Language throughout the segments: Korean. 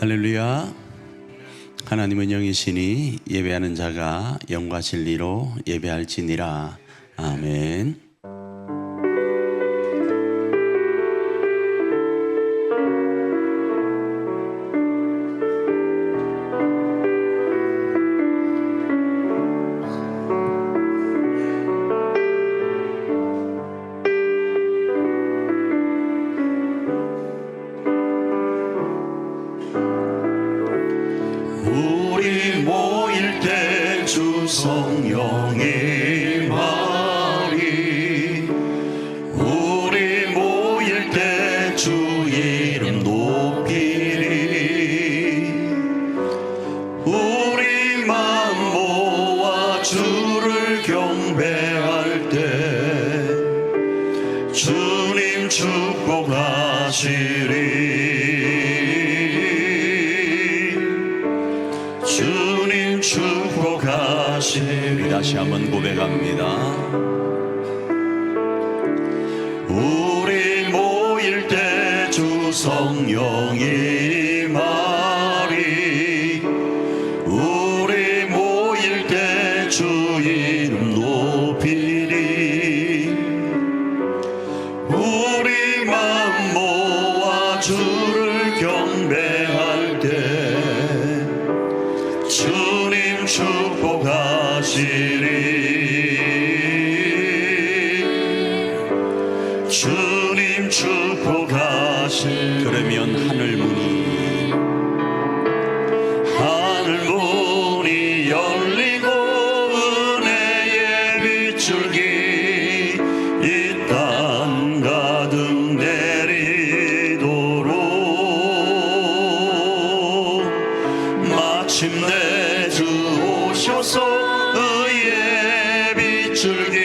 할렐루야. 하나님은 영이시니 예배하는 자가 영과 진리로 예배할지니라. 아멘. 우리 모일 때 주 성령의 말이, 우리 모일 때 주 이름 높이리. 우리 마음 모아 주를 경배할 때 주님 축복하시리. 주님 축복하시리. 다시 한번 고백합니다. 우리 모일 때 주 성령이 말이, 우리 모일 때 주 이름 높이리. 우리 마음 모아 주를 경배할 때 주님 축복하시리. 주님 축복하시리. 그러면 하늘 문이 열리고 은혜의 빗줄기 이 땅 가득 내리도록 마침내 주 오셔서 의의 빗줄기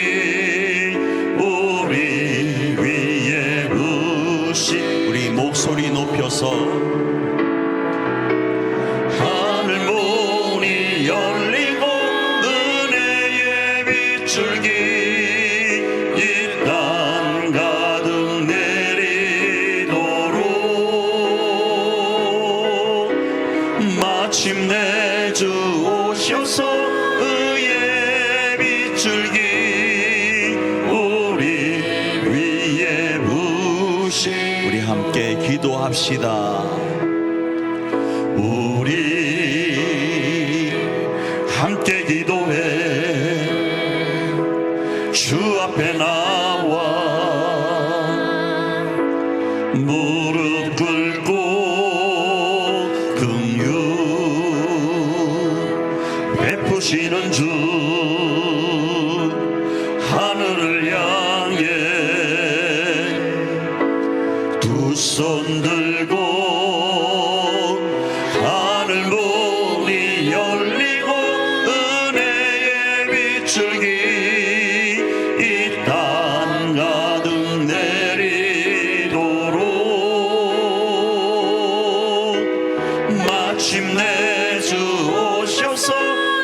우리 위에 부시. 우리 목소리 높여서 하늘 문이 열리고 은혜의 빗줄기 이 땅 가득 내리도록 마침내 주 오셔서 의의 빗줄기 우리 위에 부시. 우리 함께 기도합시다. 우리 함께 기도해 주 앞에 나와 무릎 꿇고 긍휼 베푸시는 주 하늘을 향해 두 손 들고 하늘 문이 열리고 은혜의 빗줄기 이 땅 가득 내리도록 마침내 주 오셔서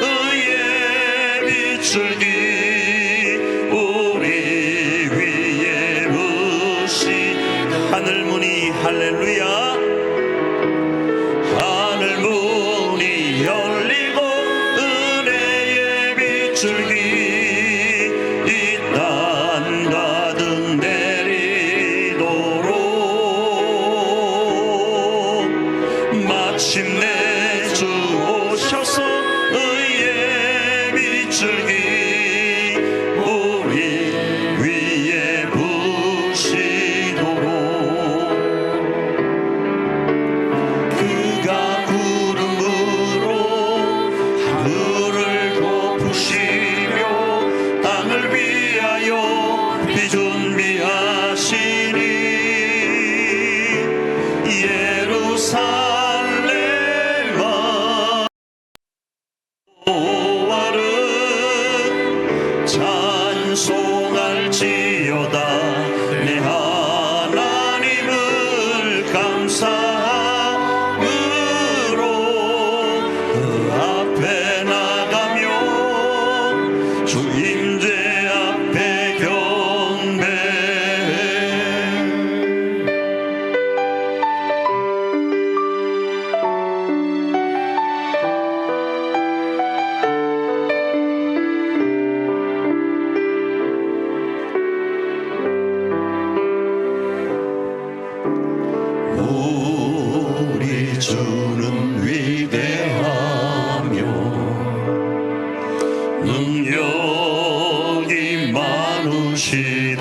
의의 빗줄기 우리 위에 부시. 하늘 문이 할렐루야. 하늘 문이 열리고 은혜의 빗줄기 이 땅 가득 내리도록 마침내 주 오셔서 의의 빗줄기 우리 위에 부시도록. 그가 구름으로 하늘을 덮으시며 땅을 위하여 비 준비하시니 예루살렘아 여호와를 찬송할지어다. 내 하나님을 감사함으로 그 앞에 나가며 주 임재 앞에 경배해.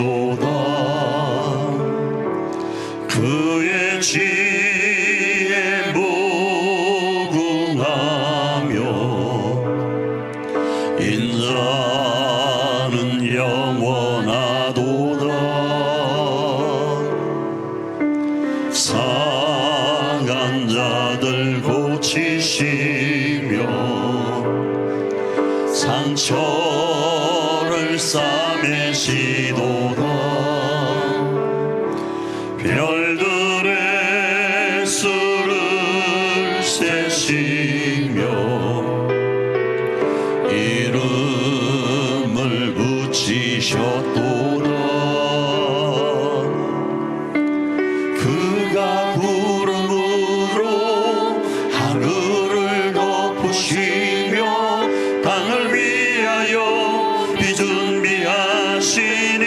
시도다 그의 지혜 무궁하며 인자는 영원하도다 상한 자들 고치시며 상처를 싸매시도다 별들의 수를 세시며 이름을 붙이셨도다 그가 구름으로 하늘을 덮으시며 땅을 위하여 비 준비하시니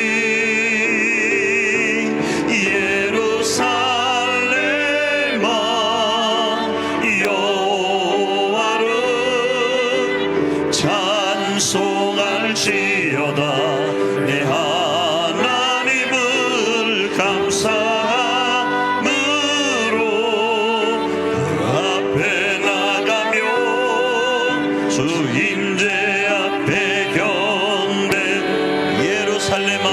예루살렘아 여호와를 찬송할지어다 내 하나님을 감사함으로 그 앞에 나가며 주 임재 앞에 경배 예루살렘아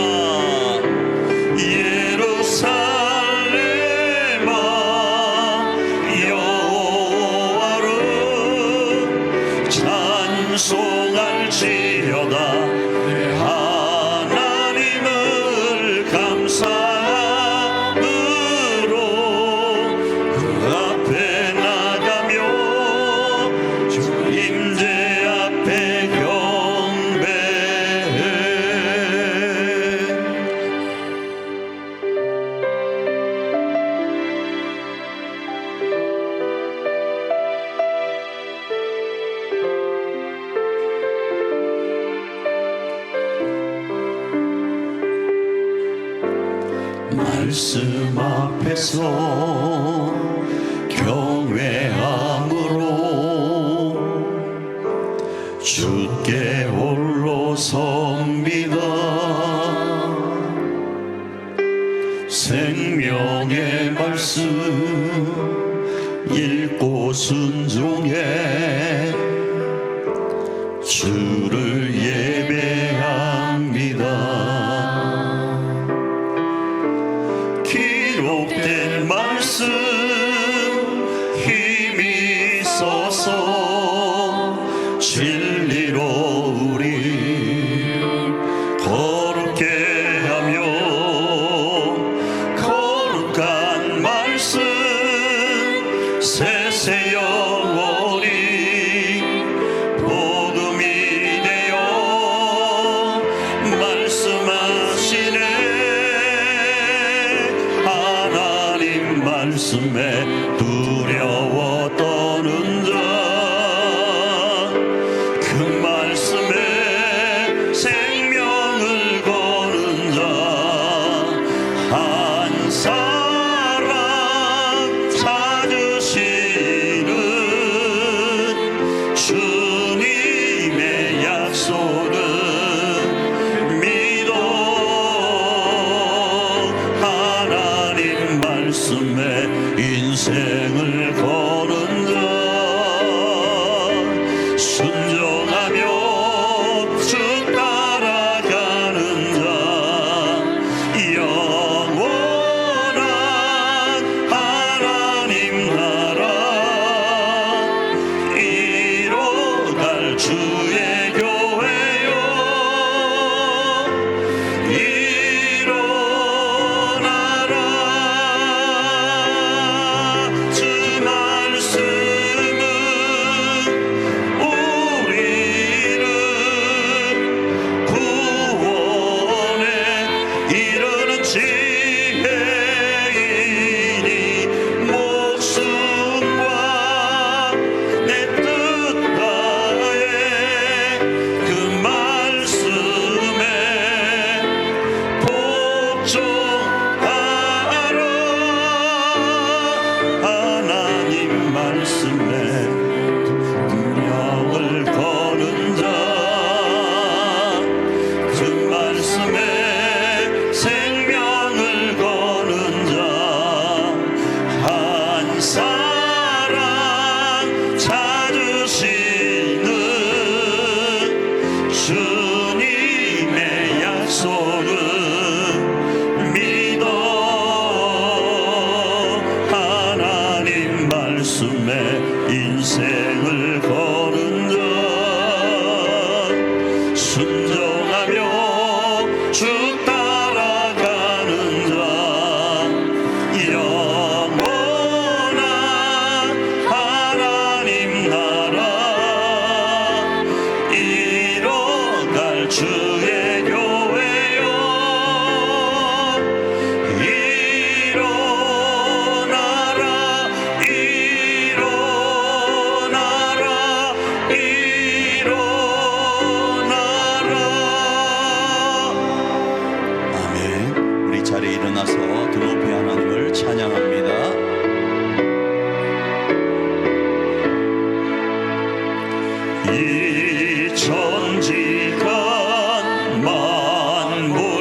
예루살렘아 여호와를 찬송할지어다 내 하나님을 감사함으로 그 앞에 나가며 주 임재 앞에 경배해 말씀 앞에서 경외함으로 주께 홀로 섭니다 생명의 말씀 읽고 순종해 주를 예배합니다 기록된 말씀 힘이 있어서 진리로 우리 거룩게 하며 거룩한 말씀 세세 영원히 복음이 되어 말씀하시네 하나님 말씀에 두려워 떠는 자 그 말씀에 생명을 거는 자 한 사람 찾으시는 주님의 약속은 믿어 하나님 말씀에 인생을 거는 자 순종하며 주 따라가는 자 영원한 하나님 나라 이뤄갈 주의 교회요 일어나라 주 말씀은 우리를 구원에 이르는 지혜이니 목숨과 내 뜻 다해 그 말씀에 복종하라 하나님 말씀에 운명을 거는 자 그 말씀에 자리에 일어나서 두 높이 하나님을 찬양합니다. 이 천지간 만물들아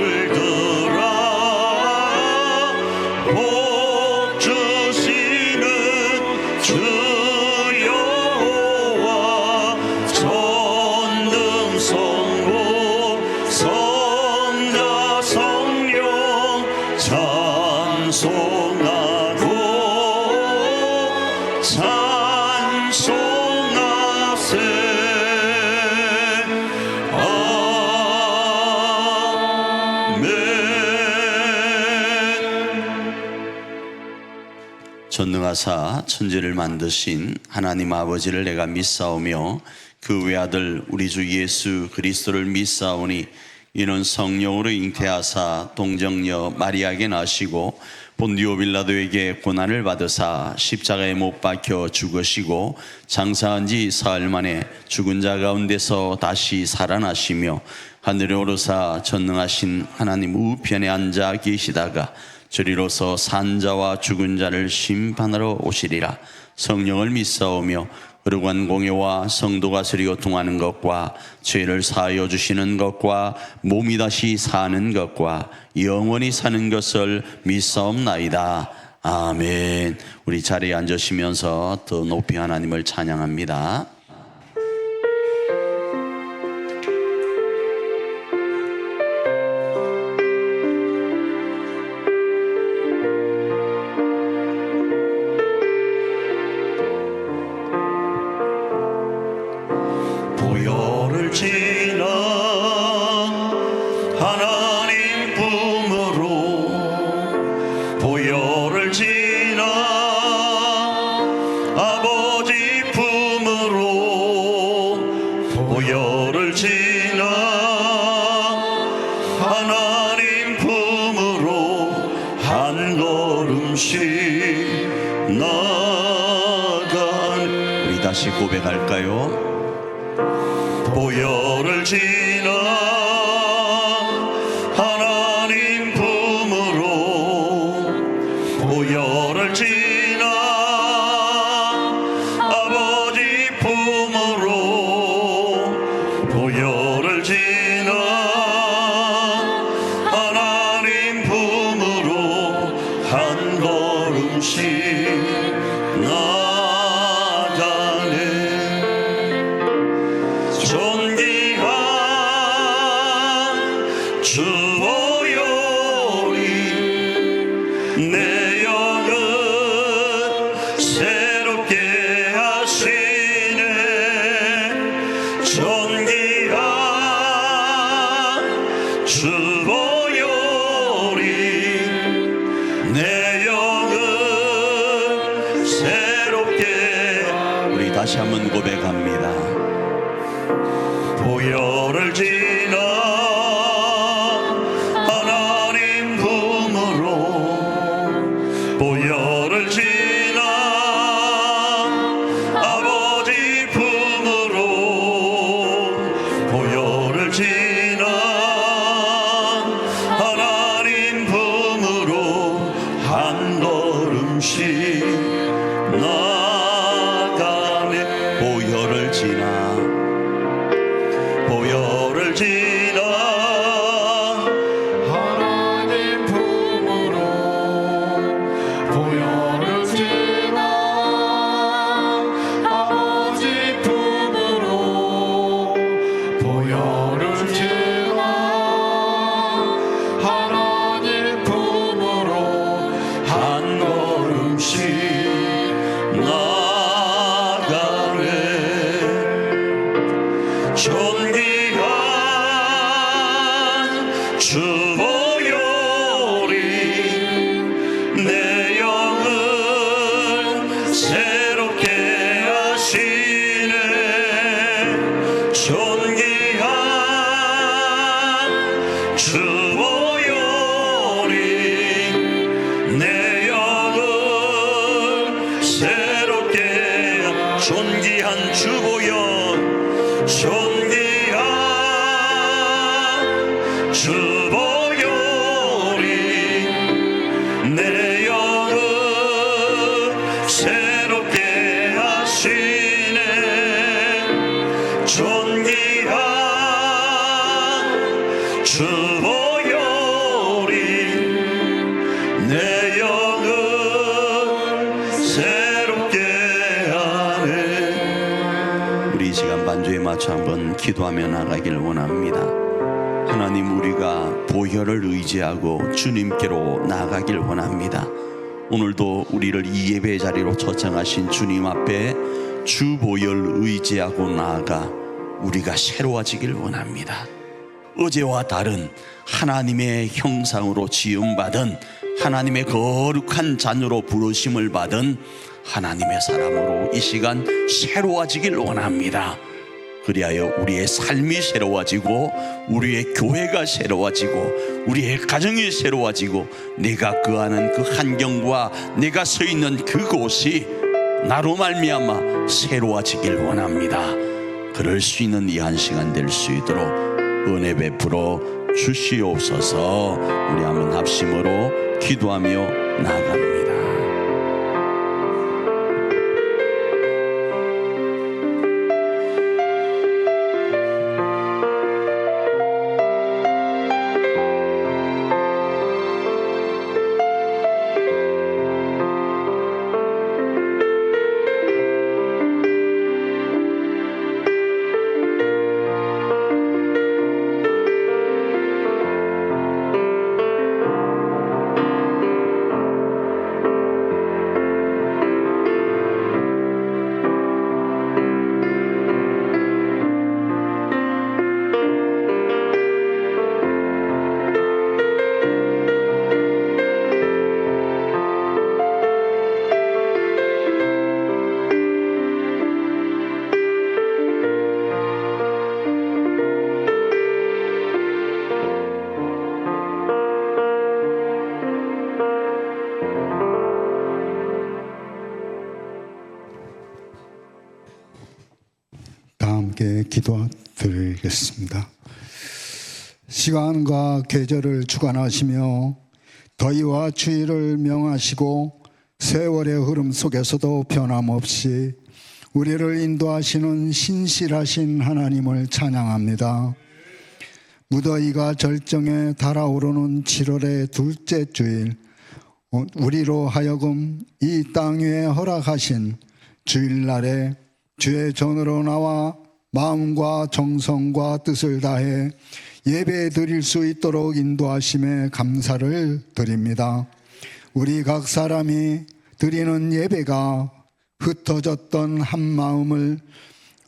복 주시는 주 여호와 전능성부 성자 성령 찬송하고 찬송하세. 전능하사 천지를 만드신 하나님 아버지를 내가 믿사오며 그 외아들 우리 주 예수 그리스도를 믿사오니 이는 성령으로 잉태하사 동정녀 마리아에게 나시고 본디오 빌라도에게 고난을 받으사 십자가에 못 박혀 죽으시고 장사한 지 사흘 만에 죽은 자 가운데서 다시 살아나시며 하늘에 오르사 전능하신 하나님 우편에 앉아 계시다가 저리로서 산자와 죽은 자를 심판하러 오시리라. 성령을 믿사오며 거룩한 공예와 성도가 서리고 통하는 것과 죄를 사하여 주시는 것과 몸이 다시 사는 것과 영원히 사는 것을 믿사옵나이다. 아멘. 우리 자리에 앉으시면서 더 높이 하나님을 찬양합니다. 보혈을 지나 하나님 품으로 보혈을 지나 아버지 품으로 보혈을 지나 하나님 품으로 한 걸음씩 나간. 우리 다시 고백할까요? 보혈을 지나 하나님 품으로 보혈을 지나 아버지 품으로 보혈을 지나 하나님 품으로 한 걸음씩 나가네. 존귀한 주 보혈이 내 영을 새롭게 하시네. 존귀한 주 보혈이 내 영을 새롭게. 우리 다시 한번 고백합니다. 보혈을 지나 하나님 품으로 보혈을 지나 아버지 품으로 보혈을 지나 하나님 품으로 한 걸음씩 나가네. 보혈을 지나 보혈을 지나 하나님 품으로 보혈을 지나 아버지 품으로 보혈을 지나 하나님 품으로 한 걸음씩 나가네. 존귀한 주 보혈이 내 영을 새롭게 하시네. 존귀한 주 보혈이 내 영을 새롭게. 존귀한 주 보혈 존귀한 주 보혈이 맞춰 한번 기도하며 나가길 원합니다. 하나님, 우리가 보혈을 의지하고 주님께로 나아가길 원합니다. 오늘도 우리를 이 예배 자리로 초청하신 주님 앞에 주 보혈 의지하고 나아가 우리가 새로워지길 원합니다. 어제와 다른 하나님의 형상으로 지음받은 하나님의 거룩한 자녀로 부르심을 받은 하나님의 사람으로 이 시간 새로워지길 원합니다. 그리하여 우리의 삶이 새로워지고 우리의 교회가 새로워지고 우리의 가정이 새로워지고 내가 거하는 그 환경과 내가 서 있는 그곳이 나로 말미암아 새로워지길 원합니다. 그럴 수 있는 이 한 시간 될 수 있도록 은혜 베풀어 주시옵소서. 우리 한번 합심으로 기도하며 나아갑니다. 함께 기도드리겠습니다. 시간과 계절을 주관하시며 더위와 추위를 명하시고 세월의 흐름 속에서도 변함없이 우리를 인도하시는 신실하신 하나님을 찬양합니다. 무더위가 절정에 달아오르는 7월의 둘째 주일, 우리로 하여금 이 땅 위에 허락하신 주일날에 주의 전으로 나와 마음과 정성과 뜻을 다해 예배 드릴 수 있도록 인도하심에 감사를 드립니다. 우리 각 사람이 드리는 예배가 흩어졌던 한 마음을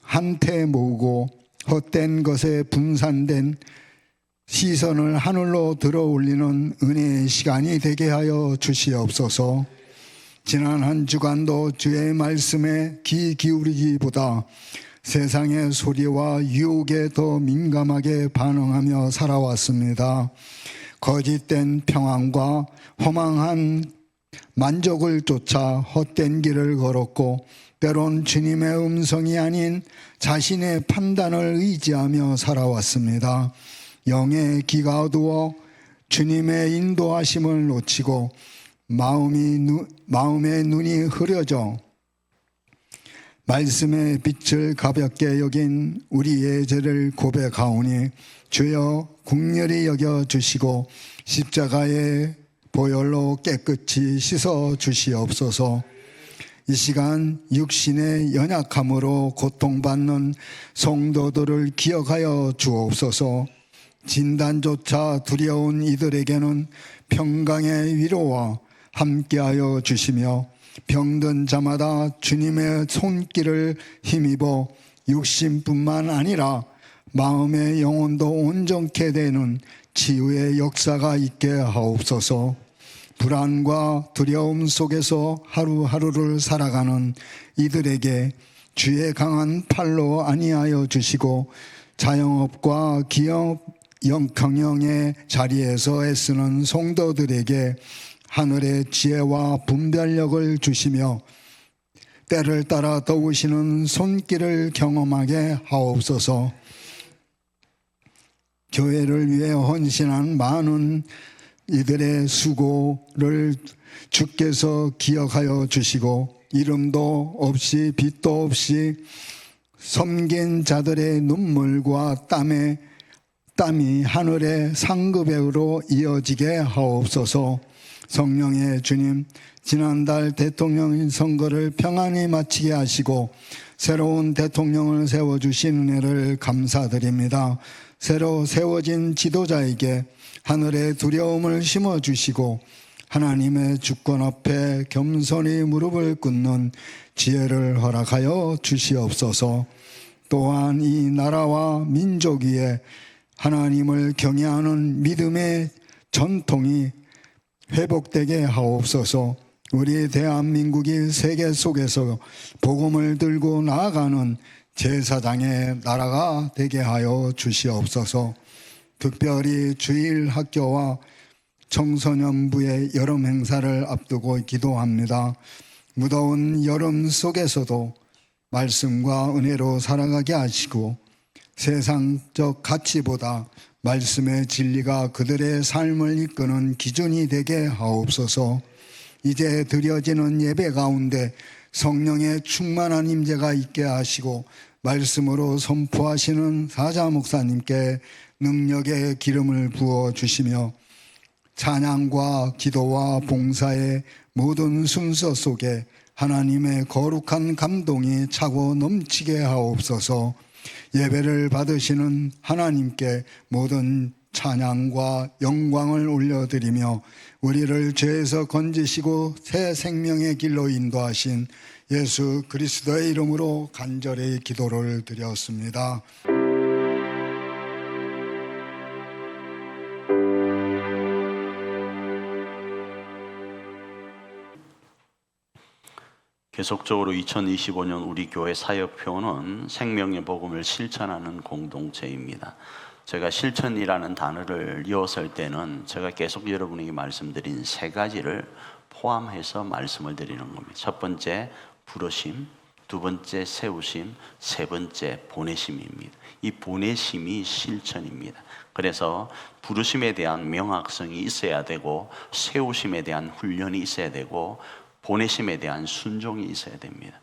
한테 모으고 헛된 것에 분산된 시선을 하늘로 들어 올리는 은혜의 시간이 되게 하여 주시옵소서. 지난 한 주간도 주의 말씀에 귀 기울이기보다 세상의 소리와 유혹에 더 민감하게 반응하며 살아왔습니다. 거짓된 평안과 허망한 만족을 쫓아 헛된 길을 걸었고 때론 주님의 음성이 아닌 자신의 판단을 의지하며 살아왔습니다. 영의 귀가 어두워 주님의 인도하심을 놓치고 마음의 눈이 흐려져 말씀의 빛을 가볍게 여긴 우리의 죄를 고백하오니 주여 국렬히 여겨주시고 십자가의 보혈로 깨끗이 씻어 주시옵소서. 이 시간 육신의 연약함으로 고통받는 성도들을 기억하여 주옵소서. 진단조차 두려운 이들에게는 평강의 위로와 함께하여 주시며 병든 자마다 주님의 손길을 힘입어 육신뿐만 아니라 마음의 영혼도 온전케 되는 치유의 역사가 있게 하옵소서. 불안과 두려움 속에서 하루하루를 살아가는 이들에게 주의 강한 팔로 안위하여 주시고 자영업과 기업 경영의 자리에서 애쓰는 성도들에게 하늘의 지혜와 분별력을 주시며 때를 따라 더우시는 손길을 경험하게 하옵소서. 교회를 위해 헌신한 많은 이들의 수고를 주께서 기억하여 주시고 이름도 없이 빛도 없이 섬긴 자들의 눈물과 땀이 하늘의 상급으로 이어지게 하옵소서. 성령의 주님, 지난달 대통령 선거를 평안히 마치게 하시고 새로운 대통령을 세워주신 은혜를 감사드립니다. 새로 세워진 지도자에게 하늘의 두려움을 심어주시고 하나님의 주권 앞에 겸손히 무릎을 꿇는 지혜를 허락하여 주시옵소서. 또한 이 나라와 민족 위에 하나님을 경외하는 믿음의 전통이 회복되게 하옵소서. 우리 대한민국이 세계 속에서 복음을 들고 나아가는 제사장의 나라가 되게 하여 주시옵소서. 특별히 주일 학교와 청소년부의 여름 행사를 앞두고 기도합니다. 무더운 여름 속에서도 말씀과 은혜로 살아가게 하시고 세상적 가치보다 말씀의 진리가 그들의 삶을 이끄는 기준이 되게 하옵소서. 이제 드려지는 예배 가운데 성령의 충만한 임재가 있게 하시고 말씀으로 선포하시는 사자 목사님께 능력의 기름을 부어 주시며 찬양과 기도와 봉사의 모든 순서 속에 하나님의 거룩한 감동이 차고 넘치게 하옵소서. 예배를 받으시는 하나님께 모든 찬양과 영광을 올려드리며 우리를 죄에서 건지시고 새 생명의 길로 인도하신 예수 그리스도의 이름으로 간절히 기도를 드렸습니다. 계속적으로 2025년 우리 교회 사역표는 생명의 복음을 실천하는 공동체입니다. 제가 실천이라는 단어를 이어설 때는 제가 계속 여러분에게 말씀드린 세 가지를 포함해서 말씀을 드리는 겁니다. 첫 번째 부르심, 두 번째 세우심, 세 번째 보내심입니다. 이 보내심이 실천입니다. 그래서 부르심에 대한 명확성이 있어야 되고 세우심에 대한 훈련이 있어야 되고 보내심에 대한 순종이 있어야 됩니다.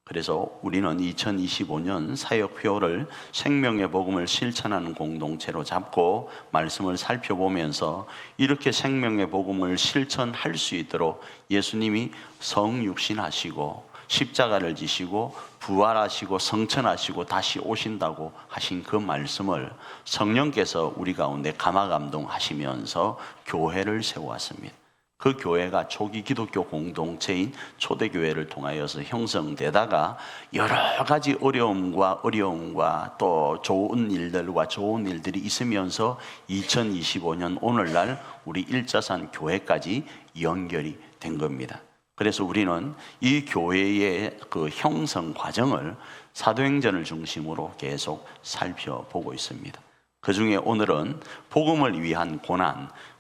그래서 우리는 2025년 사역표를 생명의 복음을 실천하는 공동체로 잡고 말씀을 살펴보면서 이렇게 생명의 복음을 실천할 수 있도록 예수님이 성육신하시고 십자가를 지시고 부활하시고 성천하시고 다시 오신다고 하신 그 말씀을 성령께서 우리 가운데 감화감동하시면서 교회를 세워왔습니다. 그 교회가 초기 기독교 공동체인 초대교회를 통하여서 형성되다가 여러 가지 어려움과 또 좋은 일들이 있으면서 2025년 오늘날 우리 일자산 교회까지 연결이 된 겁니다. 그래서 우리는 이 교회의 그 형성 과정을 사도행전을 중심으로 계속 살펴보고 있습니다. 그 중에 오늘은 복음을 위한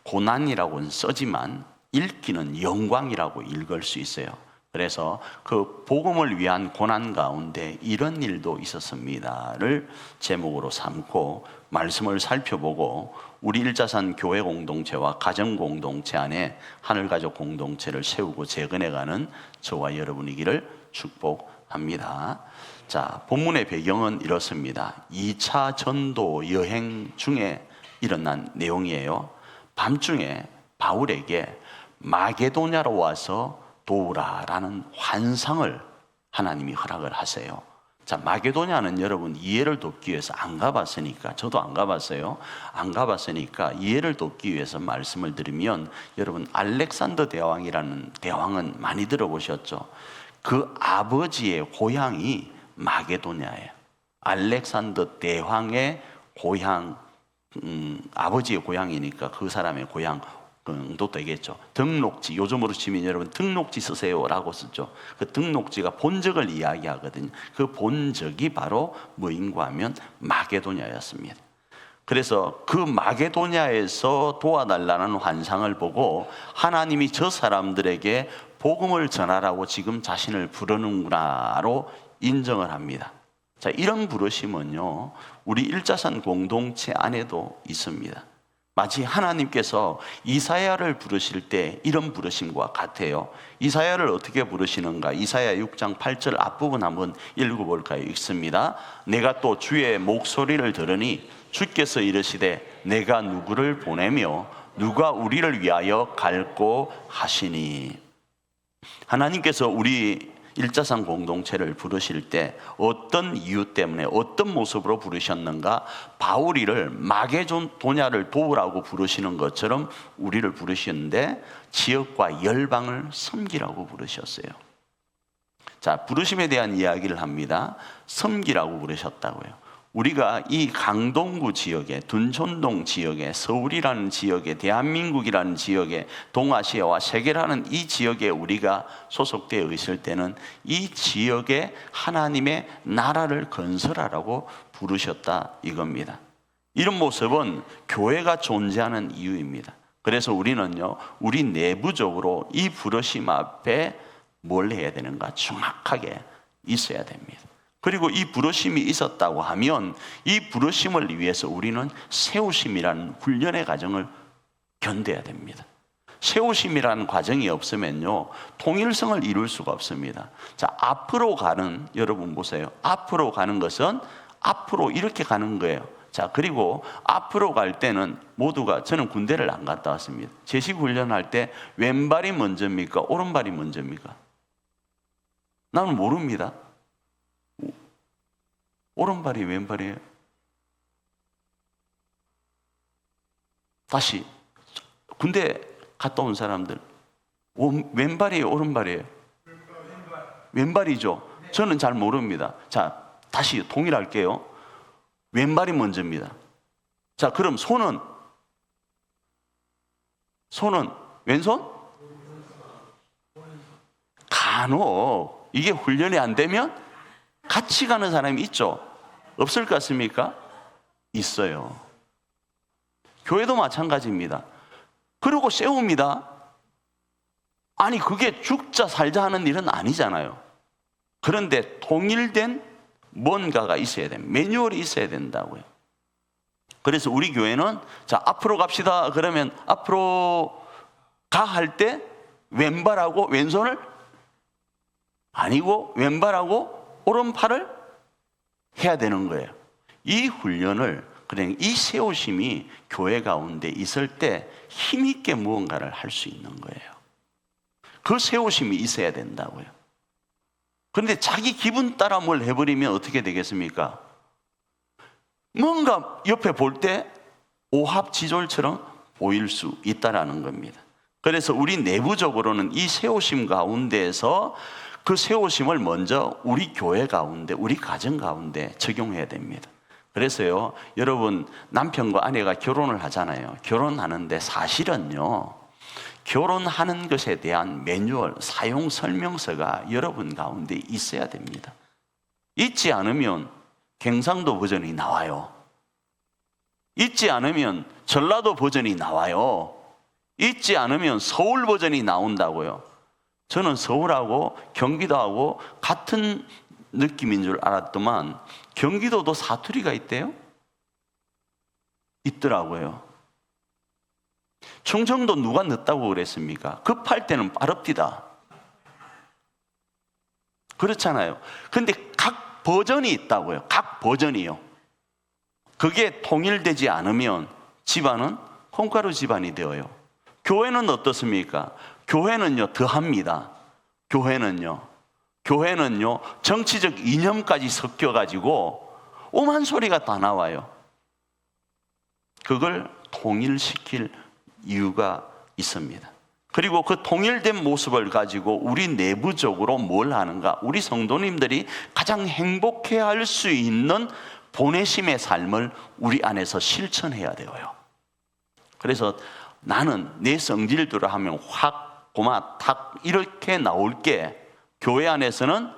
고난이라고는 써지만 읽기는 영광이라고 읽을 수 있어요. 그래서 그 복음을 위한 고난 가운데 이런 일도 있었습니다를 제목으로 삼고 말씀을 살펴보고 우리 일자산 교회 공동체와 가정 공동체 안에 하늘가족 공동체를 세우고 재건해가는 저와 여러분이기를 축복합니다. 자, 본문의 배경은 이렇습니다. 2차 전도 여행 중에 일어난 내용이에요. 밤중에 바울에게 마게도냐로 와서 도우라라는 환상을 하나님이 허락을 하세요. 자, 마게도냐는 여러분 이해를 돕기 위해서 안 가봤으니까, 저도 안 가봤어요. 안 가봤으니까 이해를 돕기 위해서 말씀을 드리면, 여러분 알렉산더 대왕이라는 대왕은 많이 들어보셨죠? 그 아버지의 고향이 마게도냐예요. 알렉산더 대왕의 고향, 아버지의 고향이니까 그 사람의 고향도 되겠죠. 등록지, 요즘으로 치면 여러분 등록지 쓰세요라고 쓰죠. 그 등록지가 본적을 이야기하거든요. 그 본적이 바로 뭐인가 하면 마게도냐였습니다. 그래서 그 마게도냐에서 도와달라는 환상을 보고 하나님이 저 사람들에게 복음을 전하라고 지금 자신을 부르는구나로 인정을 합니다. 자, 이런 부르심은요, 우리 일자산 공동체 안에도 있습니다. 마치 하나님께서 이사야를 부르실 때 이런 부르심과 같아요. 이사야를 어떻게 부르시는가? 이사야 6장 8절 앞부분 한번 읽어볼까요? 읽습니다. 내가 또 주의 목소리를 들으니 주께서 이르시되 내가 누구를 보내며 누가 우리를 위하여 갈고 하시니. 하나님께서 우리 일자상 공동체를 부르실 때 어떤 이유 때문에 어떤 모습으로 부르셨는가? 바울이를 마게도냐를 도우라고 부르시는 것처럼 우리를 부르시는데 지역과 열방을 섬기라고 부르셨어요. 자, 부르심에 대한 이야기를 합니다. 섬기라고 부르셨다고요. 우리가 이 강동구 지역에, 둔촌동 지역에, 서울이라는 지역에, 대한민국이라는 지역에, 동아시아와 세계라는 이 지역에 우리가 소속되어 있을 때는 이 지역에 하나님의 나라를 건설하라고 부르셨다 이겁니다. 이런 모습은 교회가 존재하는 이유입니다. 그래서 우리는요, 우리 내부적으로 이 부르심 앞에 뭘 해야 되는가 정확하게 있어야 됩니다. 그리고 이 부르심이 있었다고 하면 이 부르심을 위해서 우리는 세우심이라는 훈련의 과정을 견뎌야 됩니다. 세우심이라는 과정이 없으면요, 통일성을 이룰 수가 없습니다. 자, 앞으로 가는, 여러분 보세요. 앞으로 가는 것은 앞으로 이렇게 가는 거예요. 자, 그리고 앞으로 갈 때는 모두가, 저는 군대를 안 갔다 왔습니다. 제식 훈련할 때 왼발이 먼저입니까? 오른발이 먼저입니까? 나는 모릅니다. 오른발이 왼발이에요? 다시, 군대 갔다 온 사람들, 왼발이에요? 오른발이에요? 왼발이죠. 저는 잘 모릅니다. 자, 다시 동일할게요. 왼발이 먼저입니다. 자, 그럼 손은 왼손? 간혹 이게 훈련이 안 되면 같이 가는 사람이 있죠? 없을 것 같습니까? 있어요. 교회도 마찬가지입니다. 그리고 세웁니다. 아니, 그게 죽자 살자 하는 일은 아니잖아요. 그런데 통일된 뭔가가 있어야 됩니다. 매뉴얼이 있어야 된다고요. 그래서 우리 교회는, 자, 앞으로 갑시다 그러면 앞으로 가 할 때 왼발하고 왼손을, 아니고 왼발하고 오른팔을 해야 되는 거예요. 이 훈련을, 그냥 이 세우심이 교회 가운데 있을 때 힘있게 무언가를 할 수 있는 거예요. 그 세우심이 있어야 된다고요. 그런데 자기 기분 따라 뭘 해버리면 어떻게 되겠습니까? 뭔가 옆에 볼 때 오합지졸처럼 보일 수 있다라는 겁니다. 그래서 우리 내부적으로는 이 세우심 가운데에서 그 세우심을 먼저 우리 교회 가운데, 우리 가정 가운데 적용해야 됩니다. 그래서요, 여러분, 남편과 아내가 결혼을 하잖아요. 결혼하는데 사실은요, 결혼하는 것에 대한 매뉴얼, 사용 설명서가 여러분 가운데 있어야 됩니다. 있지 않으면 경상도 버전이 나와요. 있지 않으면 전라도 버전이 나와요. 있지 않으면 서울 버전이 나온다고요. 저는 서울하고 경기도하고 같은 느낌인 줄 알았더만 경기도도 사투리가 있대요? 있더라고요. 충청도 누가 늦다고 그랬습니까? 급할 때는 빠릅디다. 그렇잖아요. 근데 각 버전이 있다고요. 각 버전이요. 그게 통일되지 않으면 집안은 콩가루 집안이 되어요. 교회는 어떻습니까? 교회는요, 더합니다. 교회는요, 정치적 이념까지 섞여가지고 오만 소리가 다 나와요. 그걸 통일시킬 이유가 있습니다. 그리고 그 통일된 모습을 가지고 우리 내부적으로 뭘 하는가? 우리 성도님들이 가장 행복해 할 수 있는 보내심의 삶을 우리 안에서 실천해야 되어요. 그래서 나는 내 성질대로 하면 확, 고마, 탁 이렇게 나올 게 교회 안에서는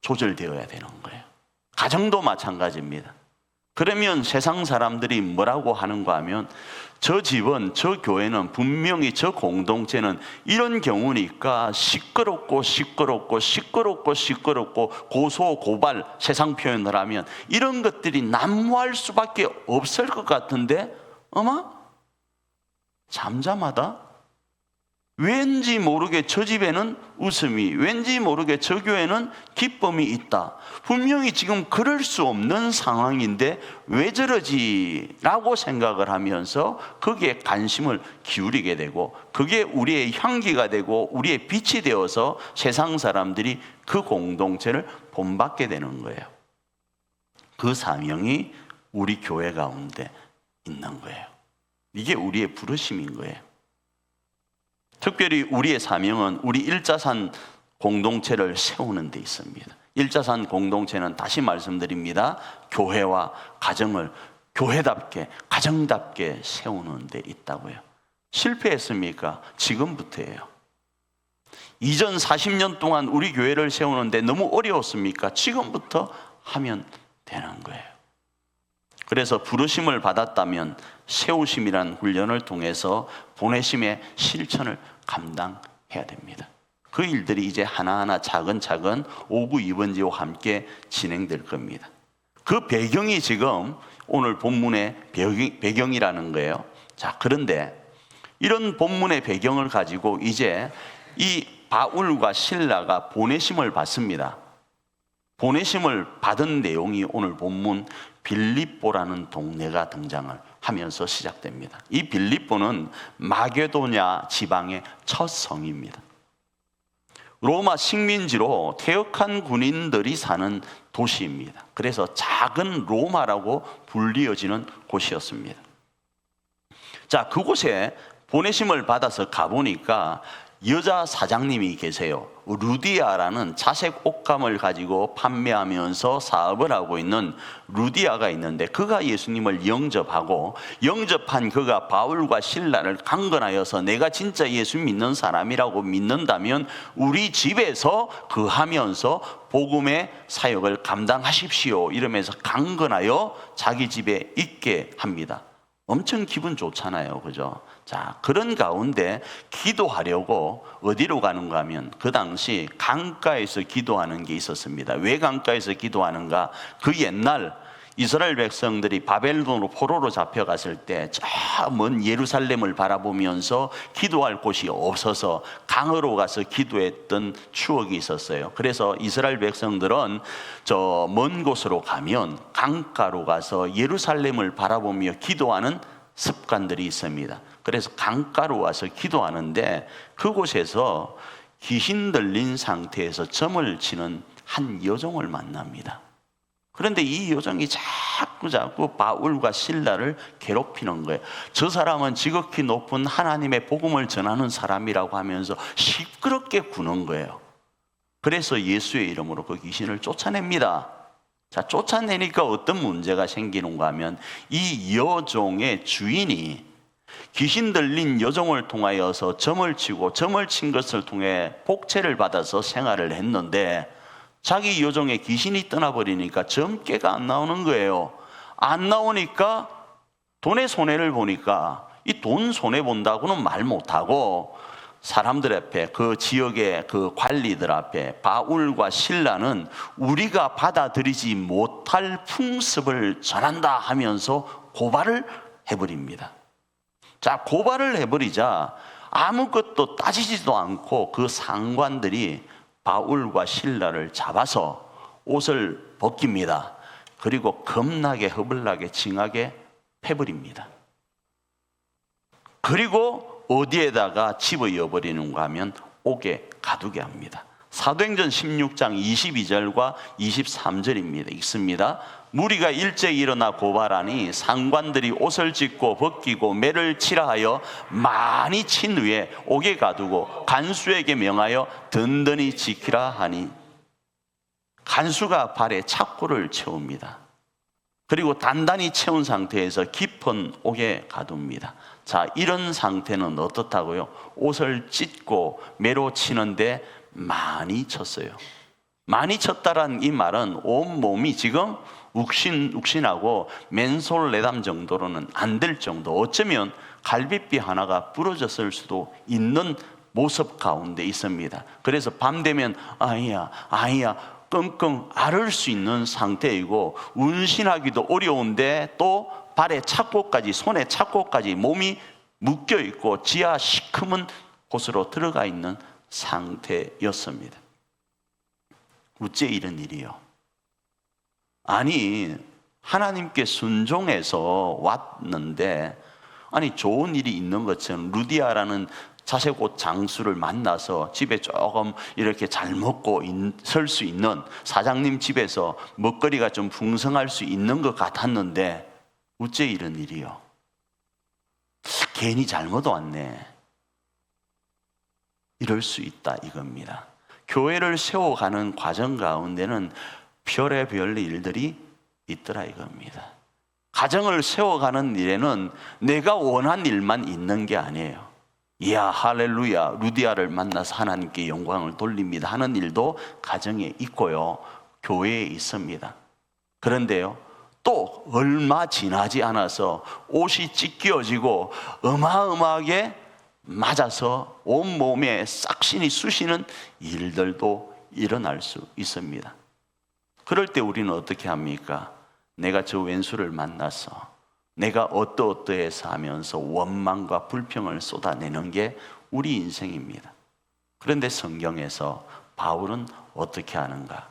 조절되어야 되는 거예요. 가정도 마찬가지입니다. 그러면 세상 사람들이 뭐라고 하는가 하면 저 집은, 저 교회는 분명히, 저 공동체는 이런 경우니까 시끄럽고 고소 고발, 세상 표현을 하면 이런 것들이 난무할 수밖에 없을 것 같은데, 어머? 잠잠하다? 왠지 모르게 저 집에는 웃음이, 왠지 모르게 저 교회는 기쁨이 있다. 분명히 지금 그럴 수 없는 상황인데 왜 저러지? 라고 생각을 하면서 거기에 관심을 기울이게 되고, 그게 우리의 향기가 되고 우리의 빛이 되어서 세상 사람들이 그 공동체를 본받게 되는 거예요. 그 사명이 우리 교회 가운데 있는 거예요. 이게 우리의 부르심인 거예요. 특별히 우리의 사명은 우리 일자산 공동체를 세우는 데 있습니다. 일자산 공동체는 다시 말씀드립니다. 교회와 가정을 교회답게, 가정답게 세우는 데 있다고요. 실패했습니까? 지금부터예요. 이전 40년 동안 우리 교회를 세우는데 너무 어려웠습니까? 지금부터 하면 되는 거예요. 그래서 부르심을 받았다면 세우심이란 훈련을 통해서 보내심의 실천을 감당해야 됩니다. 그 일들이 이제 하나하나 차근차근 5구 2번지와 함께 진행될 겁니다. 그 배경이 지금 오늘 본문의 배경이라는 거예요. 자, 그런데 이런 본문의 배경을 가지고 이제 이 바울과 실라가 보내심을 받습니다. 보내심을 받은 내용이 오늘 본문 빌립보라는 동네가 등장을 하면서 시작됩니다. 이 빌립보는 마게도냐 지방의 첫 성입니다. 로마 식민지로 퇴역한 군인들이 사는 도시입니다. 그래서 작은 로마라고 불리어지는 곳이었습니다. 자, 그곳에 보내심을 받아서 가보니까 여자 사장님이 계세요. 루디아라는 자색 옷감을 가지고 판매하면서 사업을 하고 있는 루디아가 있는데, 그가 예수님을 영접하고, 영접한 그가 바울과 실라를 강건하여서 내가 진짜 예수 믿는 사람이라고 믿는다면 우리 집에서 거하면서 복음의 사역을 감당하십시오 이러면서 강건하여 자기 집에 있게 합니다. 엄청 기분 좋잖아요, 그죠? 자, 그런 가운데 기도하려고 어디로 가는가 하면 그 당시 강가에서 기도하는 게 있었습니다. 왜 강가에서 기도하는가? 그 옛날 이스라엘 백성들이 바벨론으로 포로로 잡혀갔을 때 저 먼 예루살렘을 바라보면서 기도할 곳이 없어서 강으로 가서 기도했던 추억이 있었어요. 그래서 이스라엘 백성들은 저 먼 곳으로 가면 강가로 가서 예루살렘을 바라보며 기도하는 습관들이 있습니다. 그래서 강가로 와서 기도하는데 그곳에서 귀신 들린 상태에서 점을 치는 한 여종을 만납니다. 그런데 이 여종이 자꾸 바울과 실라를 괴롭히는 거예요. 저 사람은 지극히 높은 하나님의 복음을 전하는 사람이라고 하면서 시끄럽게 구는 거예요. 그래서 예수의 이름으로 그 귀신을 쫓아냅니다. 자, 쫓아내니까 어떤 문제가 생기는가 하면 이 여종의 주인이 귀신 들린 여종을 통하여서 점을 치고 점을 친 것을 통해 복채를 받아서 생활을 했는데, 자기 여종의 귀신이 떠나버리니까 점괘가 안 나오는 거예요. 안 나오니까 돈의 손해를 보니까 이 돈 손해 본다고는 말 못하고 사람들 앞에, 그 지역의 그 관리들 앞에 바울과 실라는 우리가 받아들이지 못할 풍습을 전한다 하면서 고발을 해버립니다. 자, 고발을 해버리자 아무것도 따지지도 않고 그 상관들이 바울과 실라를 잡아서 옷을 벗깁니다. 그리고 겁나게 허벌나게 징하게 패버립니다. 그리고 어디에다가 집어넣어버리는가 하면 옥에 가두게 합니다. 사도행전 16장 22절과 23절입니다. 읽습니다. 무리가 일제히 일어나 고발하니 상관들이 옷을 찢고 벗기고 매를 치라 하여 많이 친 후에 옥에 가두고 간수에게 명하여 든든히 지키라 하니, 간수가 발에 착고를 채웁니다. 그리고 단단히 채운 상태에서 깊은 옥에 가둡니다. 자, 이런 상태는 어떻다고요? 옷을 찢고 매로 치는데 많이 쳤어요. 많이 쳤다라는 이 말은 온 몸이 지금 욱신욱신하고 맨솔 내담 정도로는 안 될 정도, 어쩌면 갈비뼈 하나가 부러졌을 수도 있는 모습 가운데 있습니다. 그래서 밤 되면 아이야 끙끙 앓을 수 있는 상태이고, 운신하기도 어려운데 또 발에 착고까지, 손에 착고까지 몸이 묶여 있고 지하 시커먼 곳으로 들어가 있는 상태였습니다. 어째 이런 일이요? 아니, 하나님께 순종해서 왔는데, 아니 좋은 일이 있는 것처럼 루디아라는 자색 옷 장수를 만나서 집에 조금 이렇게 잘 먹고 설 수 있는, 사장님 집에서 먹거리가 좀 풍성할 수 있는 것 같았는데 어째 이런 일이요? 괜히 잘못 왔네. 이럴 수 있다 이겁니다. 교회를 세워가는 과정 가운데는 별의별 일들이 있더라 이겁니다. 가정을 세워가는 일에는 내가 원한 일만 있는 게 아니에요. 이야 할렐루야, 루디아를 만나서 하나님께 영광을 돌립니다 하는 일도 가정에 있고요, 교회에 있습니다. 그런데요, 또 얼마 지나지 않아서 옷이 찢겨지고 어마어마하게 맞아서 온몸에 싹신이 쑤시는 일들도 일어날 수 있습니다. 그럴 때 우리는 어떻게 합니까? 내가 저 왼수를 만나서 내가 어떠어떠해서 하면서 원망과 불평을 쏟아내는 게 우리 인생입니다. 그런데 성경에서 바울은 어떻게 하는가?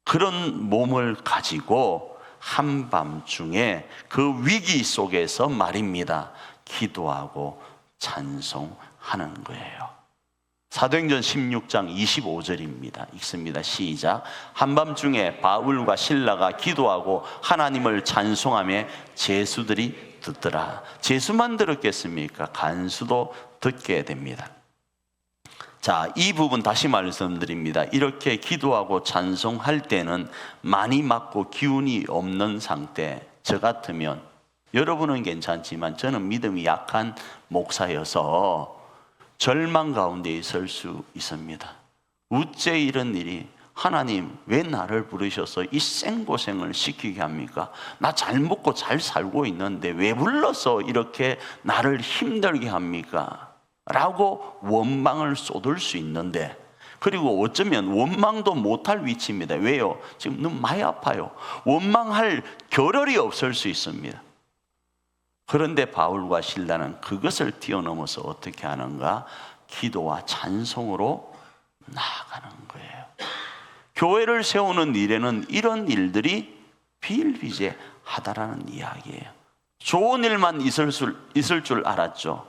그런 몸을 가지고 한밤중에 그 위기 속에서 말입니다, 기도하고 찬송하는 거예요. 사도행전 16장 25절입니다. 읽습니다. 시작. 한밤중에 바울과 실라가 기도하고 하나님을 찬송하며 제수들이 듣더라. 제수만 들었겠습니까? 간수도 듣게 됩니다. 자, 이 부분 다시 말씀드립니다. 이렇게 기도하고 찬송할 때는 많이 맞고 기운이 없는 상태, 저 같으면, 여러분은 괜찮지만 저는 믿음이 약한 목사여서 절망 가운데 있을 수 있습니다. 어째 이런 일이, 하나님 왜 나를 부르셔서 이 생고생을 시키게 합니까? 나 잘 먹고 잘 살고 있는데 왜 불러서 이렇게 나를 힘들게 합니까? 라고 원망을 쏟을 수 있는데, 그리고 어쩌면 원망도 못할 위치입니다. 왜요? 지금 너무 많이 아파요. 원망할 겨를이 없을 수 있습니다. 그런데 바울과 실라는 그것을 뛰어넘어서 어떻게 하는가? 기도와 찬송으로 나아가는 거예요. 교회를 세우는 일에는 이런 일들이 비일비재하다라는 이야기예요. 좋은 일만 있을 줄 알았죠.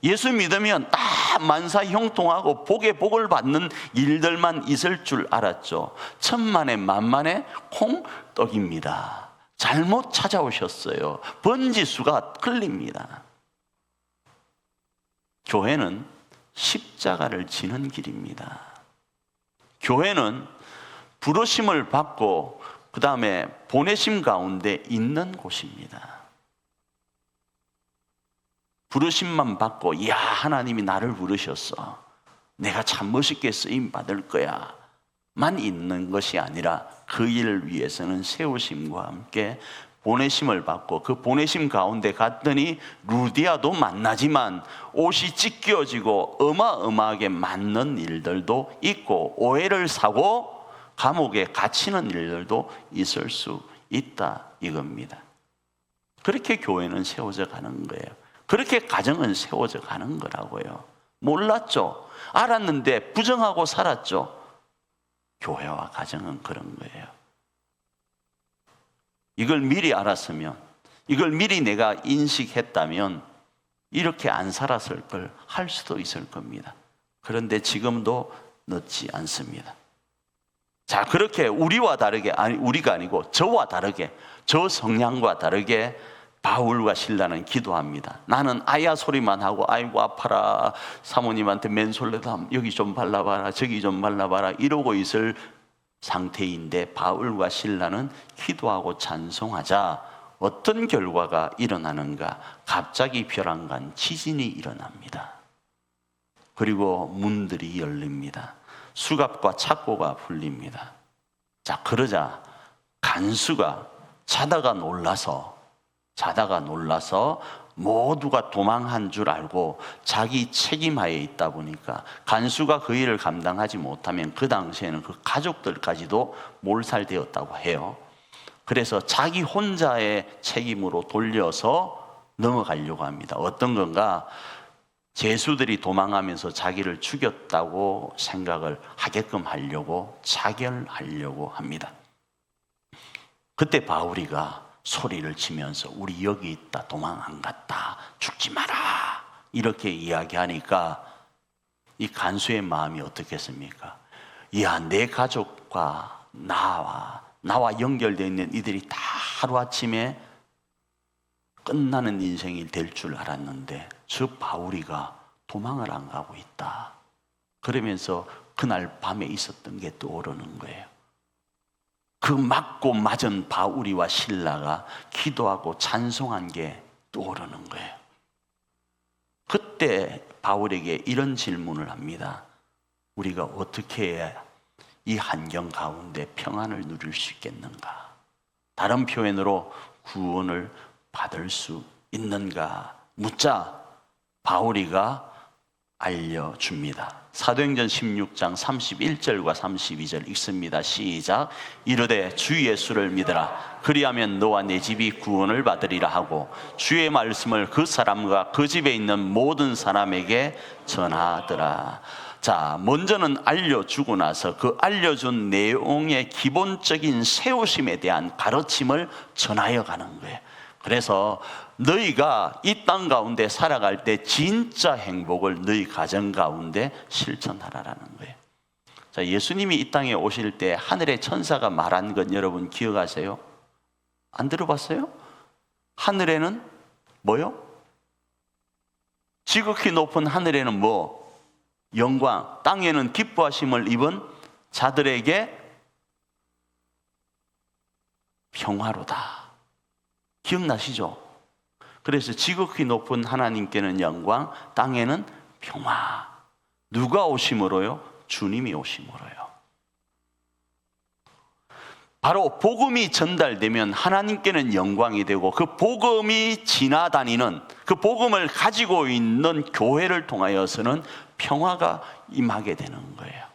예수 믿으면 다 만사 형통하고 복에 복을 받는 일들만 있을 줄 알았죠. 천만에 만만에 콩떡입니다. 잘못 찾아오셨어요. 번지수가 틀립니다. 교회는 십자가를 지는 길입니다. 교회는 부르심을 받고 그 다음에 보내심 가운데 있는 곳입니다. 부르심만 받고, 이야 하나님이 나를 부르셨어, 내가 참 멋있게 쓰임 받을 거야 만 있는 것이 아니라, 그 일을 위해서는 세우심과 함께 보내심을 받고, 그 보내심 가운데 갔더니 루디아도 만나지만 옷이 찢겨지고 어마어마하게 맞는 일들도 있고, 오해를 사고 감옥에 갇히는 일들도 있을 수 있다 이겁니다. 그렇게 교회는 세워져 가는 거예요. 그렇게 가정은 세워져 가는 거라고요. 몰랐죠? 알았는데 부정하고 살았죠? 교회와 가정은 그런 거예요. 이걸 미리 알았으면, 이걸 미리 내가 인식했다면 이렇게 안 살았을 걸 할 수도 있을 겁니다. 그런데 지금도 늦지 않습니다. 자, 그렇게 우리와 다르게, 아니 우리가 아니고 저와 다르게, 저 성향과 다르게 바울과 실라는 기도합니다. 나는 아야 소리만 하고, 아이고 아파라, 사모님한테 맨솔레다 여기 좀 발라봐라 저기 좀 발라봐라 이러고 있을 상태인데, 바울과 실라는 기도하고 찬송하자 어떤 결과가 일어나는가? 갑자기 벼랑간 지진이 일어납니다. 그리고 문들이 열립니다. 수갑과 착고가 풀립니다. 자, 그러자 간수가 자다가 놀라서 모두가 도망한 줄 알고 자기 책임하에 있다 보니까 간수가 그 일을 감당하지 못하면 그 당시에는 그 가족들까지도 몰살되었다고 해요. 그래서 자기 혼자의 책임으로 돌려서 넘어가려고 합니다. 어떤 건가? 죄수들이 도망하면서 자기를 죽였다고 생각을 하게끔 하려고 자결하려고 합니다. 그때 바울이가 소리를 치면서 우리 여기 있다, 도망 안 갔다, 죽지 마라 이렇게 이야기하니까 이 간수의 마음이 어떻겠습니까? 야, 내 가족과 나와 연결되어 있는 이들이 다 하루아침에 끝나는 인생이 될 줄 알았는데 저 바울이가 도망을 안 가고 있다. 그러면서 그날 밤에 있었던 게 떠오르는 거예요. 그 맞고 맞은 바울이와 실라가 기도하고 찬송한 게 떠오르는 거예요. 그때 바울에게 이런 질문을 합니다. 우리가 어떻게 해야 이 환경 가운데 평안을 누릴 수 있겠는가? 다른 표현으로 구원을 받을 수 있는가? 묻자 바울이가 알려줍니다. 사도행전 16장 31절과 32절 읽습니다. 시작. 이르되 주 예수를 믿으라. 그리하면 너와 내 집이 구원을 받으리라 하고 주의 말씀을 그 사람과 그 집에 있는 모든 사람에게 전하더라. 자, 먼저는 알려주고 나서 그 알려준 내용의 기본적인 세우심에 대한 가르침을 전하여 가는 거예요. 그래서 너희가 이 땅 가운데 살아갈 때 진짜 행복을 너희 가정 가운데 실천하라라는 거예요. 자, 예수님이 이 땅에 오실 때 하늘의 천사가 말한 것 여러분 기억하세요? 안 들어봤어요? 하늘에는 뭐요? 지극히 높은 하늘에는 뭐? 영광. 땅에는 기뻐하심을 입은 자들에게 평화로다. 기억나시죠? 그래서 지극히 높은 하나님께는 영광, 땅에는 평화. 누가 오심으로요? 주님이 오심으로요. 바로 복음이 전달되면 하나님께는 영광이 되고 그 복음이 지나다니는 그 복음을 가지고 있는 교회를 통하여서는 평화가 임하게 되는 거예요.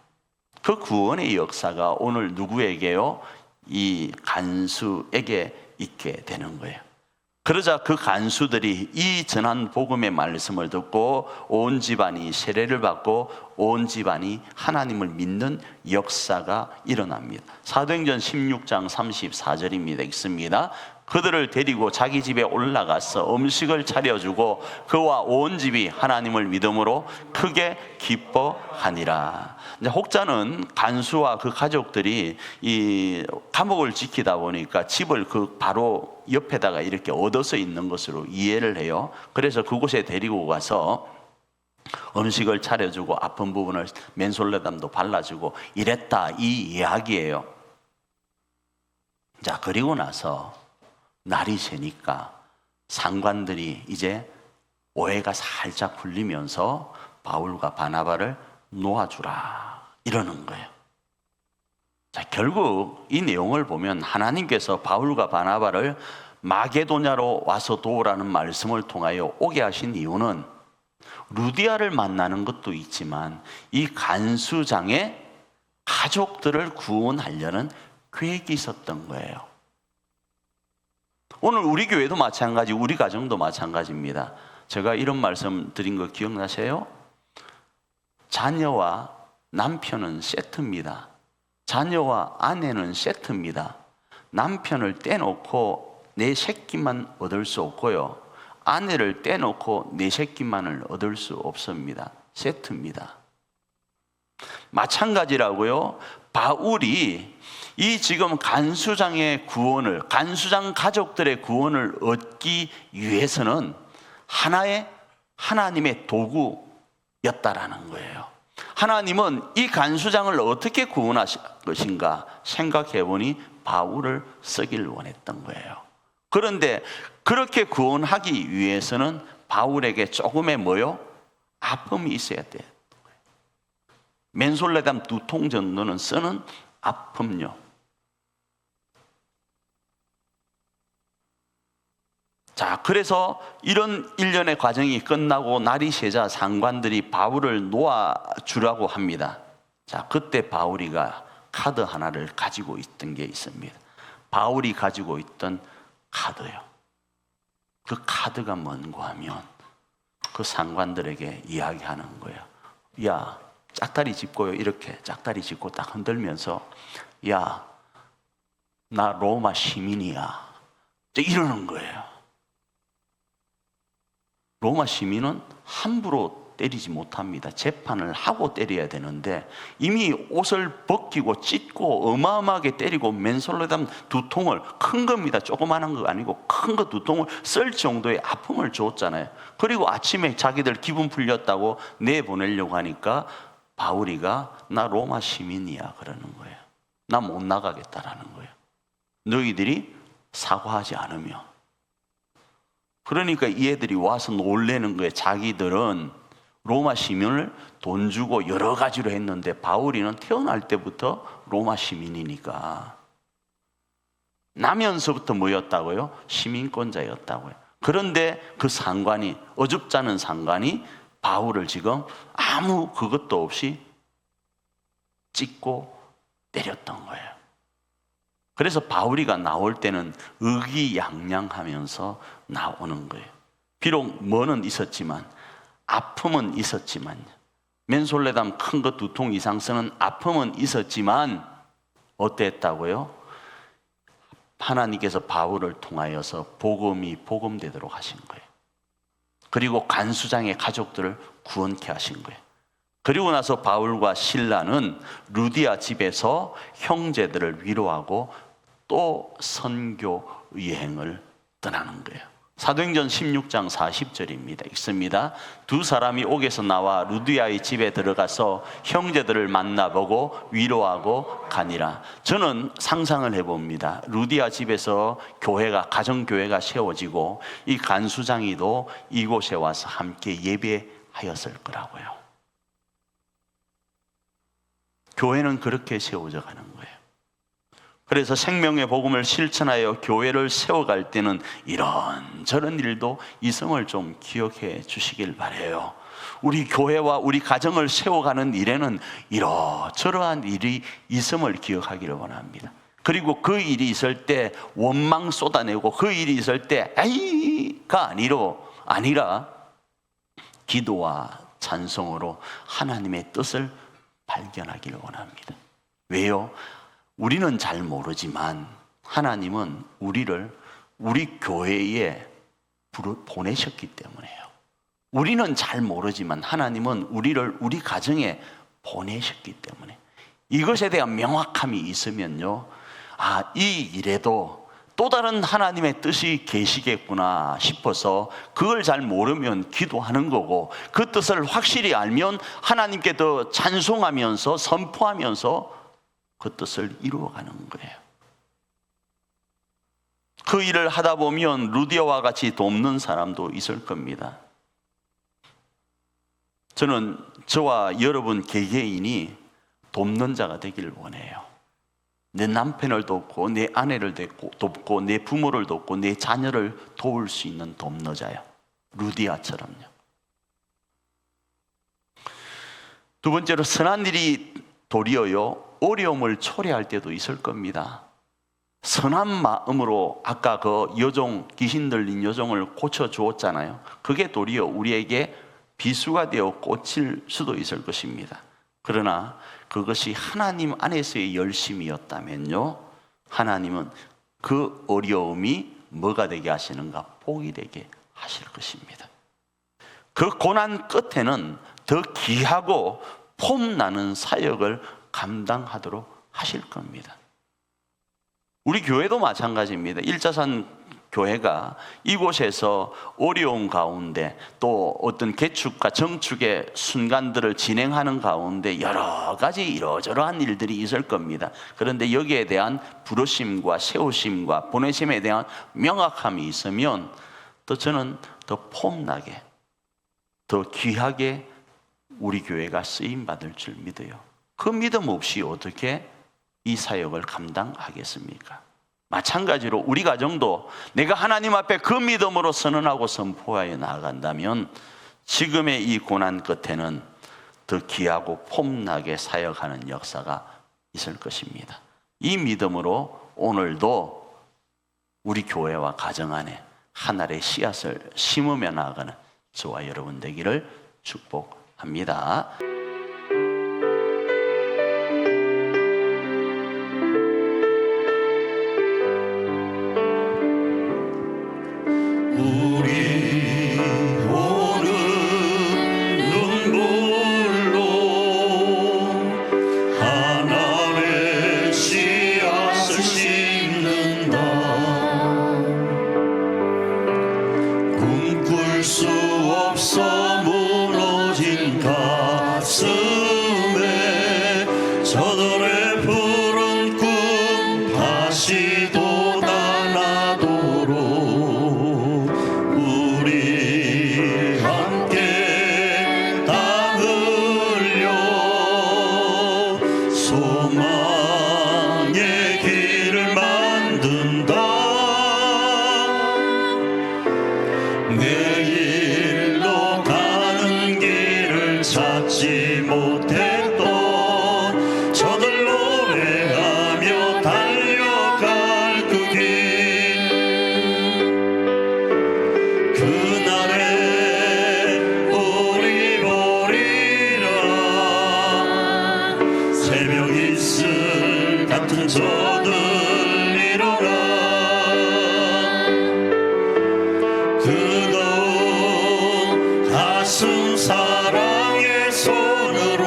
그 구원의 역사가 오늘 누구에게요? 이 간수에게 있게 되는 거예요. 그러자 그 간수들이 이 전한 복음의 말씀을 듣고 온 집안이 세례를 받고 온 집안이 하나님을 믿는 역사가 일어납니다. 사도행전 16장 34절입니다. 읽습니다. 그들을 데리고 자기 집에 올라가서 음식을 차려주고 그와 온 집이 하나님을 믿음으로 크게 기뻐하니라. 혹자는 간수와 그 가족들이 이 감옥을 지키다 보니까 집을 그 바로 옆에다가 이렇게 얻어서 있는 것으로 이해를 해요. 그래서 그곳에 데리고 가서 음식을 차려주고 아픈 부분을 맨솔레담도 발라주고 이랬다, 이 이야기예요. 자, 그리고 나서 날이 새니까 상관들이 이제 오해가 살짝 풀리면서 바울과 바나바를 놓아주라 이러는 거예요. 자, 결국 이 내용을 보면 하나님께서 바울과 바나바를 마게도냐로 와서 도우라는 말씀을 통하여 오게 하신 이유는 루디아를 만나는 것도 있지만 이 간수장의 가족들을 구원하려는 계획이 있었던 거예요. 오늘 우리 교회도 마찬가지, 우리 가정도 마찬가지입니다. 제가 이런 말씀 드린 거 기억나세요? 자녀와 남편은 세트입니다. 자녀와 아내는 세트입니다. 남편을 떼놓고 내 새끼만 얻을 수 없고요. 아내를 떼놓고 내 새끼만을 얻을 수 없습니다. 세트입니다. 마찬가지라고요. 바울이 이 지금 간수장의 구원을, 간수장 가족들의 구원을 얻기 위해서는 하나의 하나님의 도구였다라는 거예요. 하나님은 이 간수장을 어떻게 구원하실 것인가 생각해 보니 바울을 쓰길 원했던 거예요. 그런데 그렇게 구원하기 위해서는 바울에게 조금의 뭐요? 아픔이 있어야 돼요. 맨솔레담 2통 정도는 쓰는 아픔요. 자, 그래서 이런 일련의 과정이 끝나고 날이 새자 상관들이 바울을 놓아주라고 합니다. 자, 그때 바울이가 카드 하나를 가지고 있던 게 있습니다. 바울이 가지고 있던 카드요. 그 카드가 뭔가 하면 그 상관들에게 이야기하는 거예요. 야, 짝다리 짚고요. 이렇게 짝다리 짚고 딱 흔들면서, 야, 나 로마 시민이야. 이러는 거예요. 로마 시민은 함부로 때리지 못합니다. 재판을 하고 때려야 되는데 이미 옷을 벗기고 찢고 어마어마하게 때리고 맨솔로담 2통을, 큰 겁니다. 조그마한 거 아니고 큰 거 2통을 쓸 정도의 아픔을 줬잖아요. 그리고 아침에 자기들 기분 풀렸다고 내보내려고 하니까 바울이가 나 로마 시민이야 그러는 거예요. 나 못 나가겠다라는 거예요. 너희들이 사과하지 않으면. 그러니까 이 애들이 와서 놀래는 거예요. 자기들은 로마 시민을 돈 주고 여러 가지로 했는데 바울이는 태어날 때부터 로마 시민이니까 나면서부터 뭐였다고요? 시민권자였다고요. 그런데 그 상관이, 어줍지 않은 상관이 바울을 지금 아무 그것도 없이 찢고 때렸던 거예요. 그래서 바울이가 나올 때는 의기양양하면서 나오는 거예요. 비록 뭐는 있었지만, 아픔은 있었지만, 맨솔레담 큰 거 2통 이상 쓰는 아픔은 있었지만 어땠다고요? 하나님께서 바울을 통하여서 복음이 복음되도록 하신 거예요. 그리고 간수장의 가족들을 구원케 하신 거예요. 그리고 나서 바울과 실라는 루디아 집에서 형제들을 위로하고 또 선교 여행을 떠나는 거예요. 사도행전 16장 40절입니다. 읽습니다. 2 사람이 옥에서 나와 루디아의 집에 들어가서 형제들을 만나보고 위로하고 가니라. 저는 상상을 해봅니다. 루디아 집에서 교회가, 가정교회가 세워지고 이 간수장이도 이곳에 와서 함께 예배하였을 거라고요. 교회는 그렇게 세워져 가는 거예요. 그래서 생명의 복음을 실천하여 교회를 세워갈 때는 이런저런 일도 있음을 좀 기억해 주시길 바라요. 우리 교회와 우리 가정을 세워가는 일에는 이러저러한 일이 있음을 기억하기를 원합니다. 그리고 그 일이 있을 때 원망 쏟아내고 그 일이 있을 때 아이가 아니라 기도와 찬송으로 하나님의 뜻을 발견하기를 원합니다. 왜요? 우리는 잘 모르지만 하나님은 우리를 우리 교회에 보내셨기 때문에요. 우리는 잘 모르지만 하나님은 우리를 우리 가정에 보내셨기 때문에 이것에 대한 명확함이 있으면요, 아, 이 일에도 또 다른 하나님의 뜻이 계시겠구나 싶어서 그걸 잘 모르면 기도하는 거고, 그 뜻을 확실히 알면 하나님께 더 찬송하면서 선포하면서 그 뜻을 이루어가는 거예요. 그 일을 하다 보면 루디아와 같이 돕는 사람도 있을 겁니다. 저는 저와 여러분 개개인이 돕는 자가 되기를 원해요. 내 남편을 돕고 내 아내를 돕고 내 부모를 돕고 내 자녀를 도울 수 있는 돕노자요. 루디아처럼요. 두 번째로, 선한 일이 도리어요 어려움을 초래할 때도 있을 겁니다. 선한 마음으로 아까 그 여종, 귀신 들린 여종을 고쳐주었잖아요. 그게 도리어 우리에게 비수가 되어 꽂힐 수도 있을 것입니다. 그러나 그것이 하나님 안에서의 열심이었다면요, 하나님은 그 어려움이 뭐가 되게 하시는가? 복이 되게 하실 것입니다. 그 고난 끝에는 더 귀하고 폼나는 사역을 감당하도록 하실 겁니다. 우리 교회도 마찬가지입니다. 일자산 교회가 이곳에서 어려운 가운데 또 어떤 개축과 정축의 순간들을 진행하는 가운데 여러 가지 이러저러한 일들이 있을 겁니다. 그런데 여기에 대한 부르심과 세우심과 보내심에 대한 명확함이 있으면 또 저는 더 폼나게, 더 귀하게 우리 교회가 쓰임받을 줄 믿어요. 그 믿음 없이 어떻게 이 사역을 감당하겠습니까? 마찬가지로 우리 가정도 내가 하나님 앞에 그 믿음으로 선언하고 선포하여 나아간다면 지금의 이 고난 끝에는 더 귀하고 폼나게 사역하는 역사가 있을 것입니다. 이 믿음으로 오늘도 우리 교회와 가정 안에 하나의 씨앗을 심으며 나아가는 저와 여러분 되기를 축복합니다. 우리 오는 눈물로 하나님의 씨앗을 심는다. 꿈꿀 수 없어 무너진 가슴에 저들의 푸른 꿈 다시 돋아나도록 우리 함께 땀 흘려 소망의 길을 만든다. 내일로 가는 길을 찾지 못했던 저들 노래하며 달려갈 그 길, 그날에 우리 보리라. 새벽 이슬 같은 저들 일어나 뜨거운 가슴 사랑의 손으로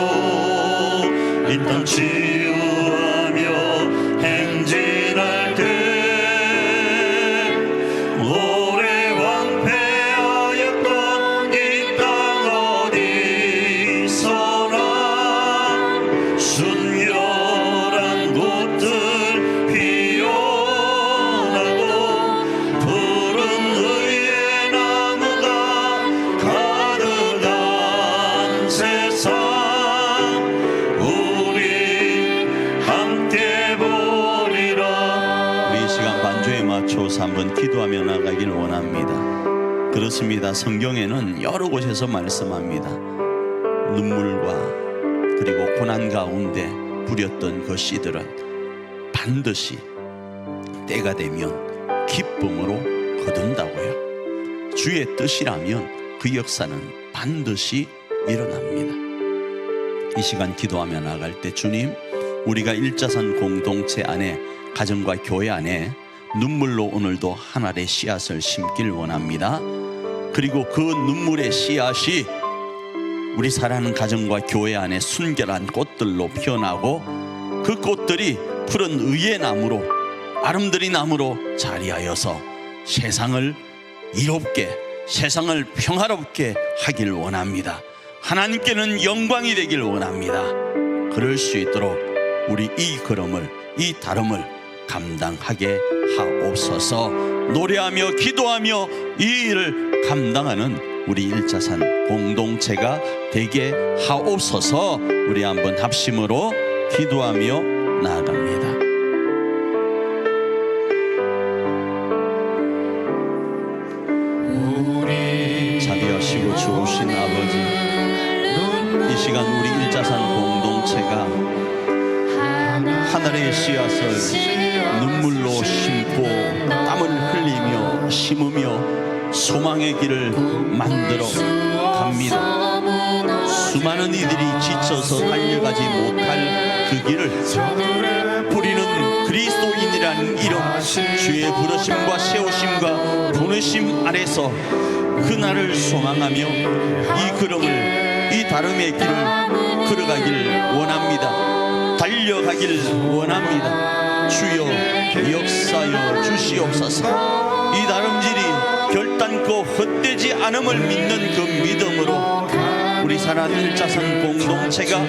이 땅 치유하며 행진할 때 오래 황폐하였던 이 땅 어디서나 순결한 곳들 피어나고 푸른 의의 나무가 가득한 세상 우리 함께 보리라. 우리 이 시간 반주에 맞춰서 한번 기도하며 나가길 원합니다. 그렇습니다. 성경에는 여러 곳에서 말씀합니다. 눈물과 그리고 고난 가운데 부렸던 그 씨들은 반드시 때가 되면 기쁨으로 거둔다고요. 주의 뜻이라면 그 역사는 반드시 일어납니다. 이 시간 기도하며 나갈 때 주님, 우리가 일자산 공동체 안에, 가정과 교회 안에 눈물로 오늘도 하나의 씨앗을 심길 원합니다. 그리고 그 눈물의 씨앗이 우리 사랑하는 가정과 교회 안에 순결한 꽃들로 피어나고 그 꽃들이 푸른 의의 나무로, 아름드리 나무로 자리하여서 세상을 이롭게, 세상을 평화롭게 하길 원합니다. 하나님께는 영광이 되길 원합니다. 그럴 수 있도록 우리 이 걸음을, 이 다름을 감당하게 하옵소서. 노래하며 기도하며 이 일을 감당하는 우리 일자산 공동체가 되게 하옵소서. 우리 한번 합심으로 기도하며 나아갑니다. 자비하시고 좋으신 아버지, 이 시간 우리 일자산 공동체가 하늘의 씨앗을 눈물로 심고 땀을 흘리며 심으며 소망의 길을 만들어 갑니다. 수많은 이들이 지쳐서 달려가지 못할 그 길을 우리는 그리스도인이라는 이름, 주의 부르심과 세우심과 보내심 아래서 그날을 소망하며 이 걸음을, 이 다름의 길을 걸어가길 원합니다. 달려가길 원합니다. 주여 역사여 주시옵소서. 이 다름질이 결단코 헛되지 않음을 믿는 그 믿음으로 우리 사랑하는 일자산 공동체가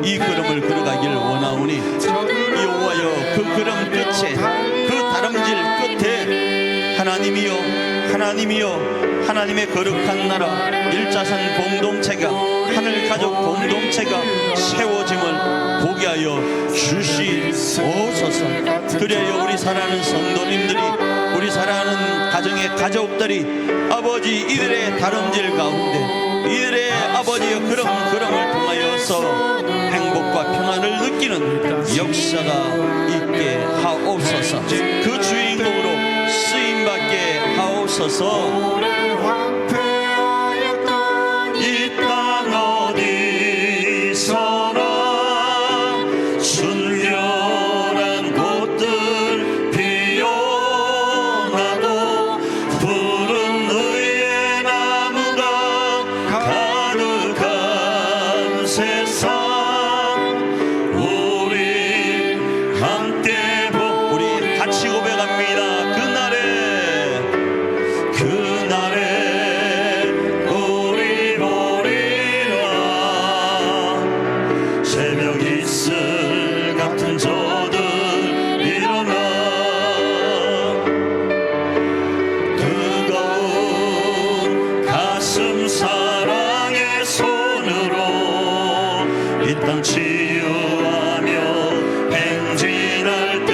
이 걸음을 걸어가길 원하오니 여호와여, 그 걸음 끝에, 그 다름질 끝에 하나님이여, 하나님이여, 하나님의 거룩한 나라 일자산 공동체가, 하늘 가족 공동체가 세워짐을 보게 하여 주시옵소서. 그래야 우리 사랑하는 성도님들이, 우리 사랑하는 가정의 가족들이 아버지 이들의 다름질 가운데, 이들의 아버지의 걸음을 통하여서 행복과 평안을 느끼는 역사가 있게 하옵소서. 그 주인공으로 쓰임받게 하옵소서. 오래 황폐하였던 세상 우리 함께 우리 같이 고백합니다. 그날에 우리 보리라. 새벽 이슬 같은 저들 일어나 뜨거운 가슴 사랑의 손으로 이 땅 치유하며 행진할 때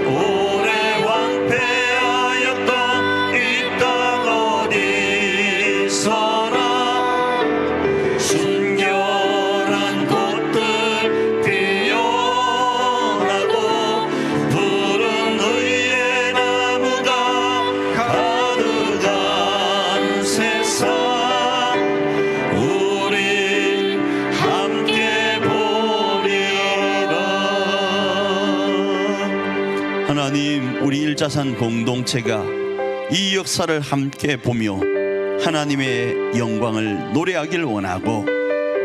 오래 황폐하였던 이 땅 어디서나 순결한 곳들 피어나고 푸른 의의 나무가 가득한 세상 우리 함께 보리라. 하나님, 우리 일자산 공동체가 이 역사를 함께 보며 하나님의 영광을 노래하길 원하고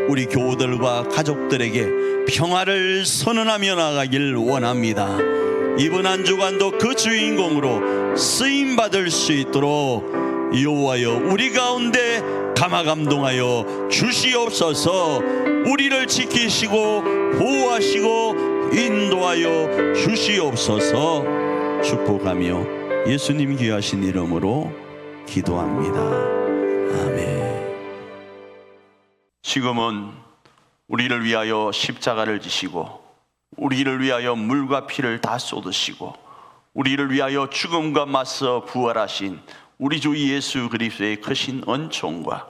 우리 교우들과 가족들에게 평화를 선언하며 나가길 원합니다. 이번 한 주간도 그 주인공으로 쓰임받을 수 있도록 여호와여 우리 가운데 감화감동하여 주시옵소서. 우리를 지키시고 보호하시고 인도하여 주시옵소서. 축복하며 예수님 귀하신 이름으로 기도합니다. 아멘. 지금은 우리를 위하여 십자가를 지시고 우리를 위하여 물과 피를 다 쏟으시고 우리를 위하여 죽음과 맞서 부활하신 우리 주 예수 그리스도의 크신 은총과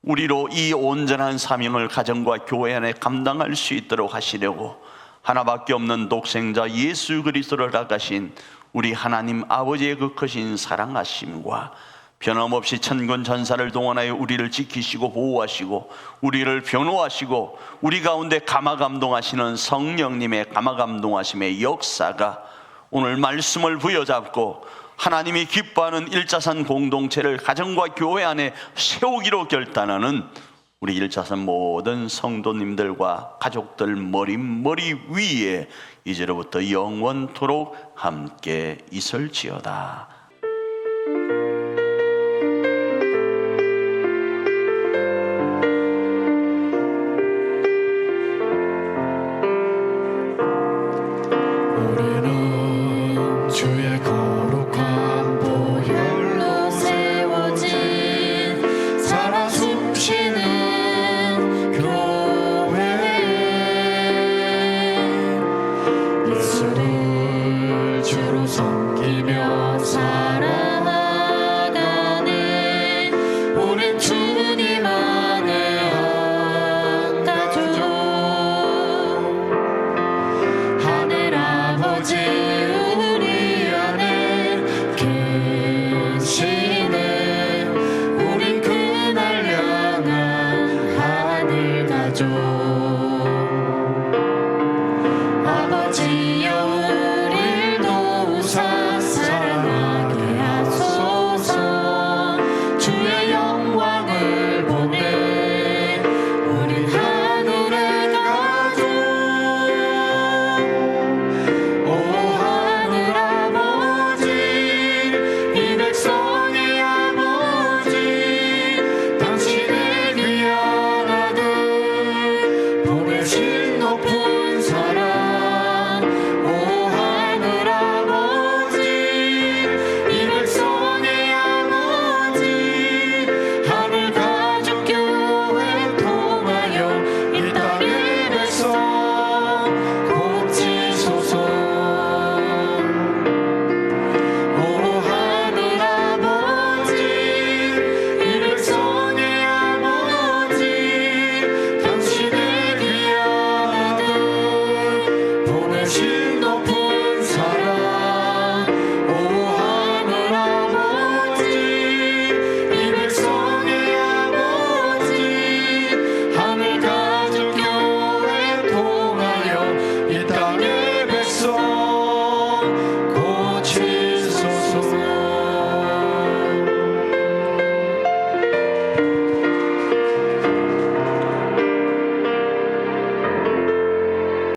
우리로 이 온전한 사명을 가정과 교회 안에 감당할 수 있도록 하시려고 하나밖에 없는 독생자 예수 그리스도를 낳으신 우리 하나님 아버지의 그 크신 사랑하심과 변함없이 천군 천사를 동원하여 우리를 지키시고 보호하시고 우리를 변호하시고 우리 가운데 감화감동하시는 성령님의 감화감동하심의 역사가 오늘 말씀을 부여잡고 하나님이 기뻐하는 일자산 공동체를 가정과 교회 안에 세우기로 결단하는 우리 일자산 모든 성도님들과 가족들 머리 위에 이제로부터 영원토록 함께 있을지어다. 우리는 주의 거룩한 보혈로 세워진 살아 숨쉬는 교회 예수를 주로 섬기며 살아가는 우린 주님 안에 한 가족 하늘 아버지 우리 안에 계시네 우린 그날 향한 하늘 가족